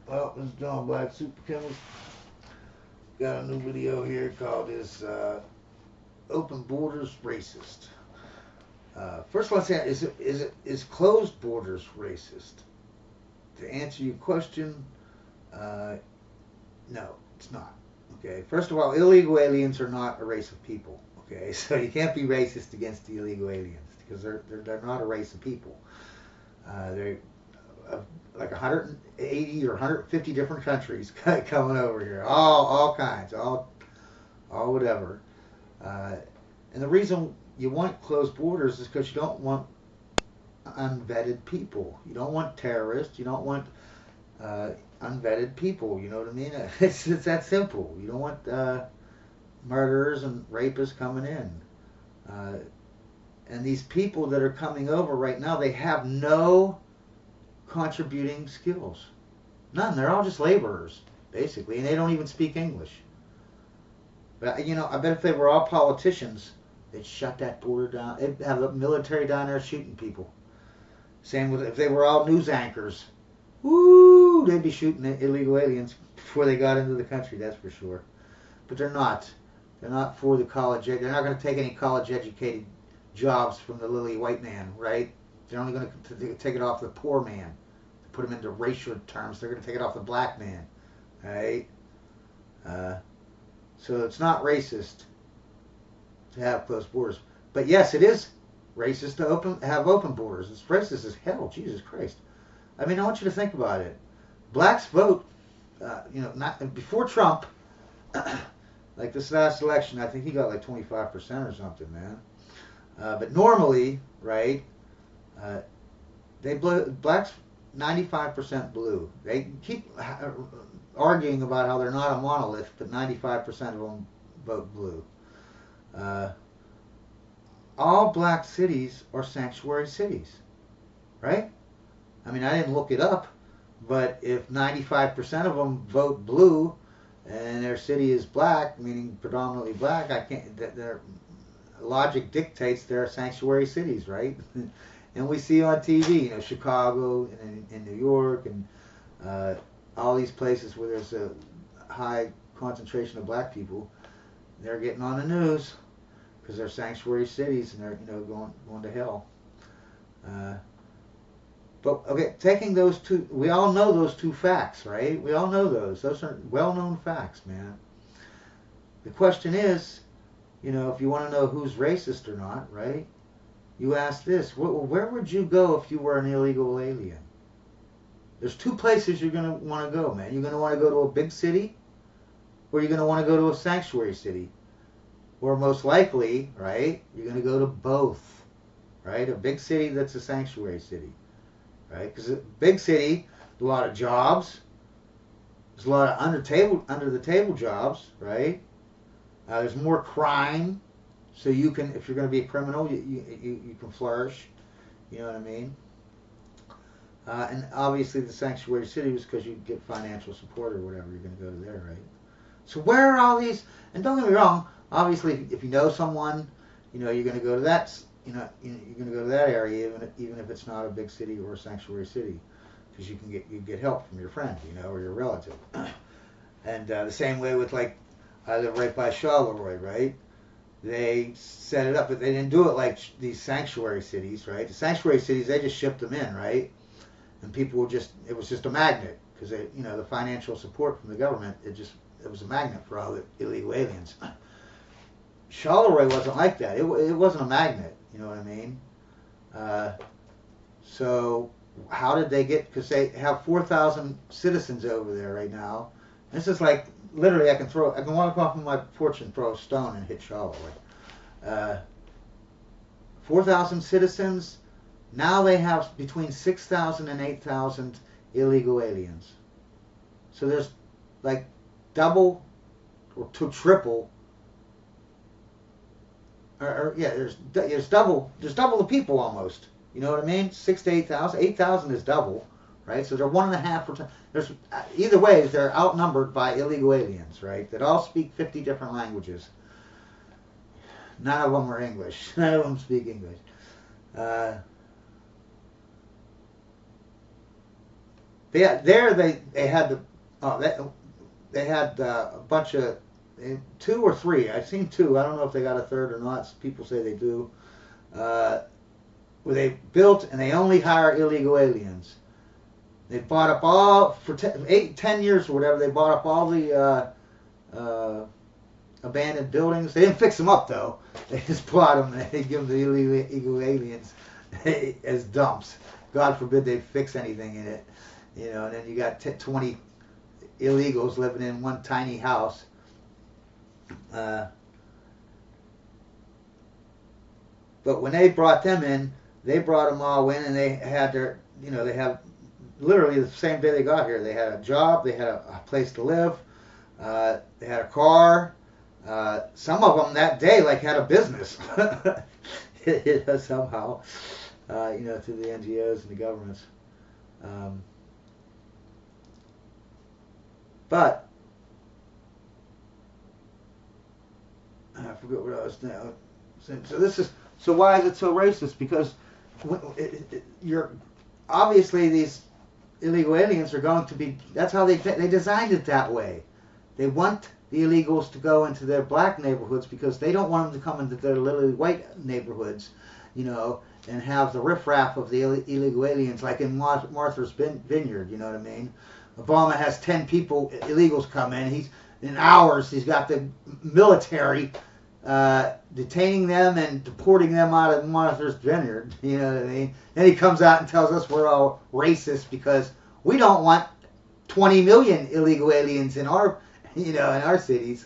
Well, this is John Black, Super Chemist. Got a new video here called Open Borders Racist? First, let's say, is closed borders racist? To answer your question, uh, no, it's not. Okay, first of all, illegal aliens are not a race of people. Okay, so you can't be racist against the illegal aliens because they're not a race of people. They're like 180 or 150 different countries coming over here, all kinds, all whatever. Uh, and the reason you want closed borders is because you don't want unvetted people. You don't want terrorists. You don't want uh, unvetted people. You know what I mean? It's that simple. You don't want murderers and rapists coming in. Uh, and these people that are coming over right now, they have no contributing skills. None. They're all just laborers, basically, and they don't even speak English. But I bet if they were all politicians, they'd shut that border down. They'd have the military down there shooting people. Same with if they were all news anchors. Woo! They'd be shooting illegal aliens before they got into the country. That's for sure. But they're not. They're not for the college. They're not going to take any college-educated jobs from the lily white man, right? They're only going to take it off the poor man. To put them into racial terms, they're going to take it off the black man, right? Uh, so it's not racist to have closed borders. But yes, it is racist to have open borders. It's racist as hell. Jesus Christ. I mean, I want you to think about it. Blacks vote, not before Trump, like this last election, I think he got like 25% or something, man. But normally, right, uh, blacks 95% blue. They keep arguing about how they're not a monolith, but 95% of them vote blue. Uh, all black cities are sanctuary cities, right? I mean, I didn't look it up, but if 95% of them vote blue and their city is black, meaning predominantly black, I can't. Their logic dictates they're sanctuary cities, right? And we see on TV, Chicago and New York and all these places where there's a high concentration of black people. They're getting on the news because they're sanctuary cities and they're going to hell. Uh, but okay, taking those two, we all know those two facts, right? We all know those. Those are well-known facts, man. The question is, if you want to know who's racist or not, right? You ask this: where would you go if you were an illegal alien? There's two places you're gonna want to go, man. You're gonna want to go to a big city, or you're gonna want to go to a sanctuary city. Or most likely, right, you're going to go to both, right? A big city that's a sanctuary city, right? Because a big city, a lot of jobs, there's a lot of under the table jobs, right? There's more crime, so you can, if you're going to be a criminal, you can flourish. You know what I mean? And obviously the sanctuary city was because you get financial support or whatever. You're going to go to there, right? So where are all these? And don't get me wrong. Obviously, if you know someone, you're going to go to that. You're going to go to that area, even if it's not a big city or a sanctuary city, because you get help from your friend, or your relative. And the same way with I live right by Charleroi, right? They set it up, but they didn't do it like these sanctuary cities, right? The sanctuary cities, they just shipped them in, right? And people it was just a magnet because the financial support from the government, it was a magnet for all the illegal aliens. Charleroi wasn't like that. It wasn't a magnet. You know what I mean? So how did they get? Because they have 4,000 citizens over there right now. This is like literally I can walk off of my porch and throw a stone and hit Charleroi. 4,000 citizens. Now they have between 6,000 and 8,000 illegal aliens. So there's like double or to triple. There's double the people almost. You know what I mean? 6 to 8,000. 8,000 is double, right? So they're 1.5%. There's either way, they're outnumbered by illegal aliens, right? That all speak 50 different languages. None of them are English. None of them speak English. they had the they had a bunch of two or three. I've seen two. I don't know if they got a third or not. People say they do. Where they built and they only hire illegal aliens. They bought up all for 10 years or whatever. They bought up all the abandoned buildings. They didn't fix them up though. They just bought them and they give them the illegal aliens as dumps. God forbid they fix anything in it. You know, and then you got 20 illegals living in one tiny house. But when they brought them in, they brought them all in, and they had their, you know, they have literally the same day they got here. They had a job, they had a place to live, they had a car. Some of them that day like had a business somehow, you know, through the NGOs and the governments. But I forget what I was now. So why is it so racist? Because you're obviously these illegal aliens are going to be. That's how they designed it that way. They want the illegals to go into their black neighborhoods because they don't want them to come into their literally white neighborhoods, you know, and have the riffraff of the illegal aliens like in Martha's Vineyard. You know what I mean? Obama has 10 people, illegals come in. In hours, he's got the military detaining them and deporting them out of Martha's Vineyard. You know what I mean? Then he comes out and tells us we're all racist because we don't want 20 million illegal aliens in our, you know, in our cities.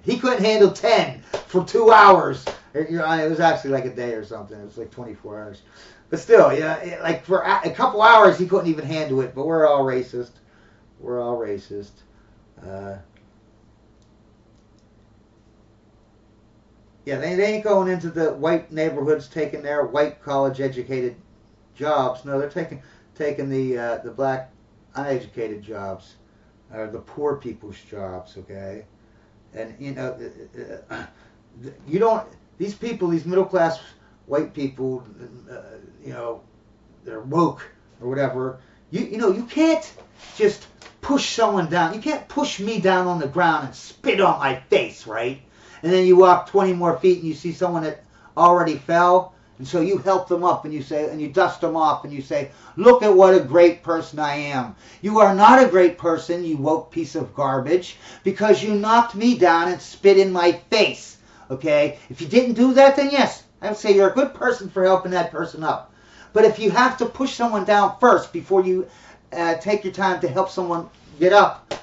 He couldn't handle 10 for 2 hours. It was actually like a day or something. It was like 24 hours. But still, yeah, like for a couple hours he couldn't even handle it. But we're all racist. We're all racist. Yeah, they ain't going into the white neighborhoods taking their white college-educated jobs. No, they're taking the black uneducated jobs, or the poor people's jobs. Okay, and you know, you don't. These people, these middle-class white people, you know, they're woke or whatever. You know, you can't just push someone down. You can't push me down on the ground and spit on my face, right? And then you walk 20 more feet and you see someone that already fell, and so you help them up and you say, and you dust them off and you say, look at what a great person I am. You are not a great person, you woke piece of garbage, because you knocked me down and spit in my face. Okay? If you didn't do that, then yes, I would say you're a good person for helping that person up. But if you have to push someone down first before you take your time to help someone get up,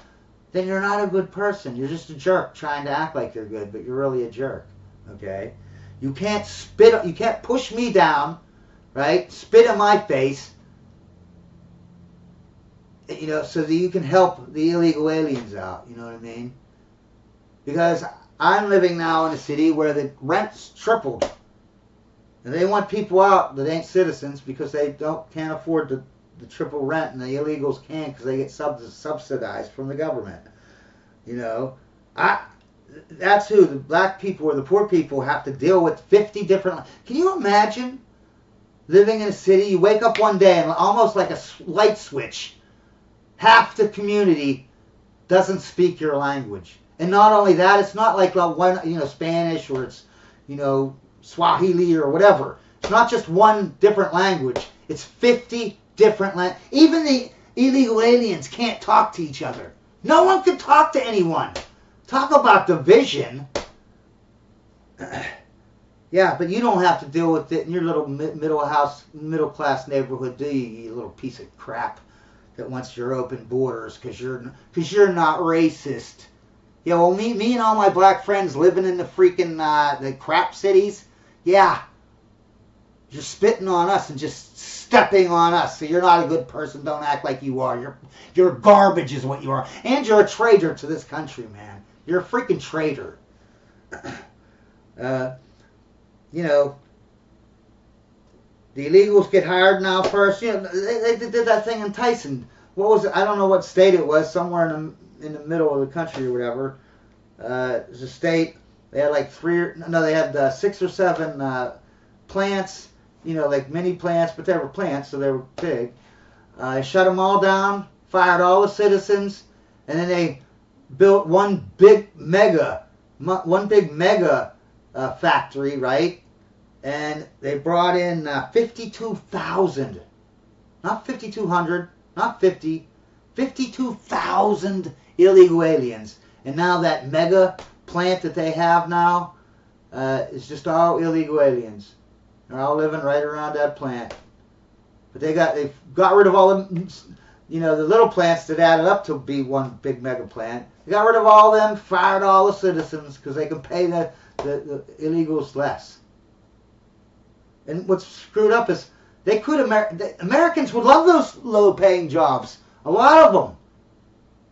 then you're not a good person. You're just a jerk trying to act like you're good, but you're really a jerk. Okay? You can't you can't push me down, right? Spit in my face, you know, so that you can help the illegal aliens out. You know what I mean? Because I'm living now in a city where the rent's tripled. And they want people out that ain't citizens because they can't afford the triple rent, and the illegals can because they get subsidized from the government. You know, that's who the black people or the poor people have to deal with 50 different. Can you imagine living in a city? You wake up one day and almost like a light switch, half the community doesn't speak your language, and not only that, it's not like one, you know, Spanish or it's, you know, Swahili or whatever. It's not just one different language. It's 50 different languages. Even the illegal aliens can't talk to each other. No one can talk to anyone. Talk about division. Yeah, but you don't have to deal with it in your little middle class neighborhood, do you? You little piece of crap that wants your open borders because you're not racist. Yeah, well, me and all my black friends living in the freaking the crap cities. Yeah, you're spitting on us and just stepping on us. So you're not a good person. Don't act like you are. You're garbage is what you are. And you're a traitor to this country, man. You're a freaking traitor. You know, the illegals get hired now first. You know, they did that thing in Tyson. What was it? I don't know what state it was. Somewhere in the middle of the country or whatever. It was a state. They had like 6 or 7 plants, you know, like mini plants, but they were plants, so they were big. Shut them all down, fired all the citizens, and then they built one big mega factory, right? And they brought in 52,000, not 5,200, not 50, 52,000 illegal aliens. And now that mega plant that they have now is just all illegal aliens. They're all living right around that plant. But they got rid of all the, the little plants that added up to be one big mega plant. They got rid of all of them, fired all the citizens because they can pay the illegals less. And what's screwed up is Americans would love those low-paying jobs. A lot of them.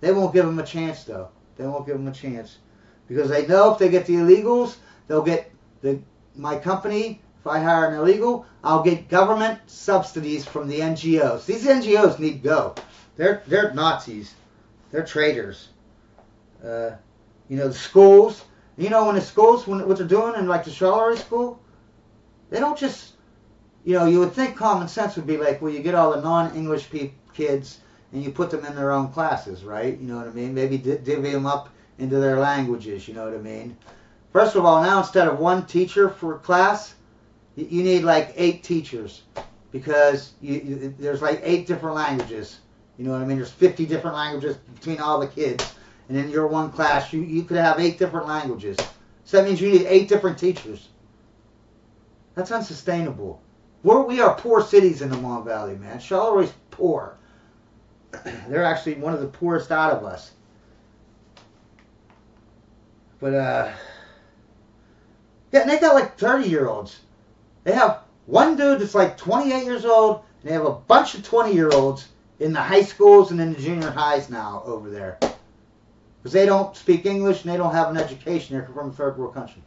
They won't give them a chance, though. They won't give them a chance because they know if they get the illegals, they'll get my company. If I hire an illegal, I'll get government subsidies from the NGOs. These NGOs need to go. They're Nazis. They're traitors. The schools. When the schools, what they're doing in like the Charleroi school, they don't just, you would think common sense would be like, well, you get all the non-English kids and you put them in their own classes, right? You know what I mean? Maybe divvy them up into their languages, you know what I mean? First of all, now instead of one teacher for a class, you need like 8 teachers because there's like 8 different languages. You know what I mean? There's 50 different languages between all the kids. And in your one class, you could have 8 different languages. So that means you need 8 different teachers. That's unsustainable. We are poor cities in the Mon Valley, man. Charleroi poor. They're actually one of the poorest out of us. But, yeah, and they got like 30-year-olds. They have one dude that's like 28 years old, and they have a bunch of 20-year-olds in the high schools and in the junior highs now over there. Because they don't speak English and they don't have an education. They're from a third world country.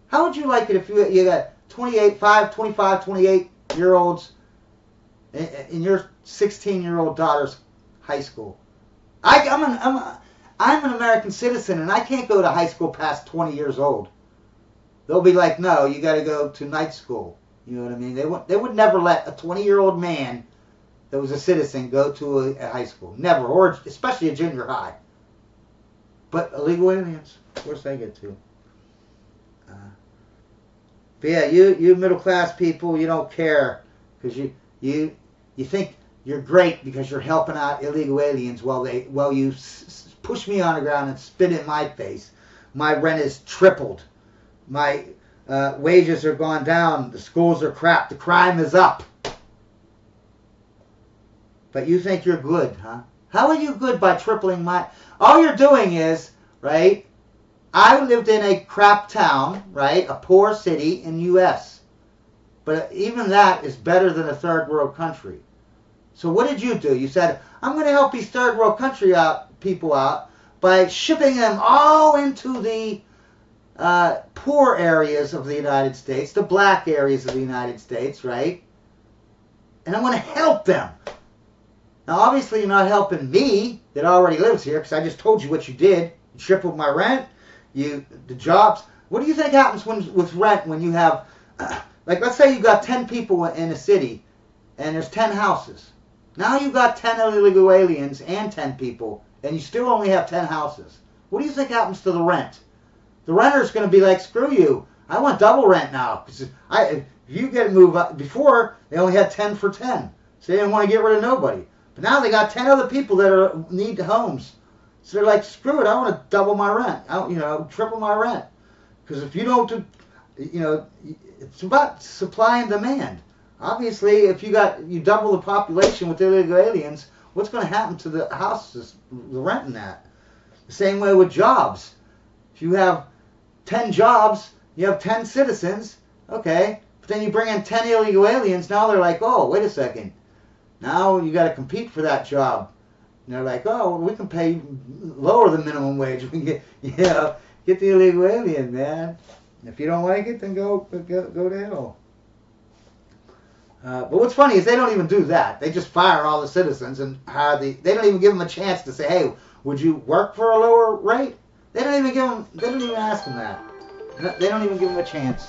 How would you like it if you got 25, 28-year-olds in your 16-year-old daughter's high school? I'm an American citizen and I can't go to high school past 20 years old. They'll be like, no, you got to go to night school. You know what I mean? They would never let a 20-year-old man that was a citizen go to a high school. Never, or especially a junior high. But illegal aliens, of course they get to. But yeah, you middle class people, you don't care because you think you're great because you're helping out illegal aliens while you push me on the ground and spit in my face. My rent is tripled. My wages are gone down. The schools are crap. The crime is up. But you think you're good, huh? How are you good by tripling my... All you're doing is, right, I lived in a crap town, right, a poor city in U.S. But even that is better than a third world country. So what did you do? You said, I'm going to help these third world country people out by shipping them all into the poor areas of the United States, the black areas of the United States, right? And I'm going to help them. Now, obviously, you're not helping me that already lives here because I just told you what you did. You tripled my rent, the jobs. What do you think happens with rent when you have, like, let's say you got 10 people in a city and there's 10 houses. Now you've got 10 illegal aliens and 10 people and you still only have 10 houses. What do you think happens to the rent? The renter's going to be like, screw you. I want double rent now. Because if you get a move up, before they only had 10 for 10. So they didn't want to get rid of nobody. But now they got 10 other people that need homes. So they're like, screw it, I want to double my rent. Triple my rent. Because if you don't do, it's about supply and demand. Obviously, if you double the population with illegal aliens, what's going to happen to the houses, the rent in that? The same way with jobs. If you have 10 jobs, you have 10 citizens, okay, but then you bring in 10 illegal aliens, now they're like, oh, wait a second. Now you got to compete for that job. And they're like, oh, we can pay lower the minimum wage. We can get the illegal alien, man. If you don't like it, then go to hell. But what's funny is they don't even do that. They just fire all the citizens and hire they don't even give them a chance to say, hey, would you work for a lower rate? They don't even ask them that. They don't even give them a chance.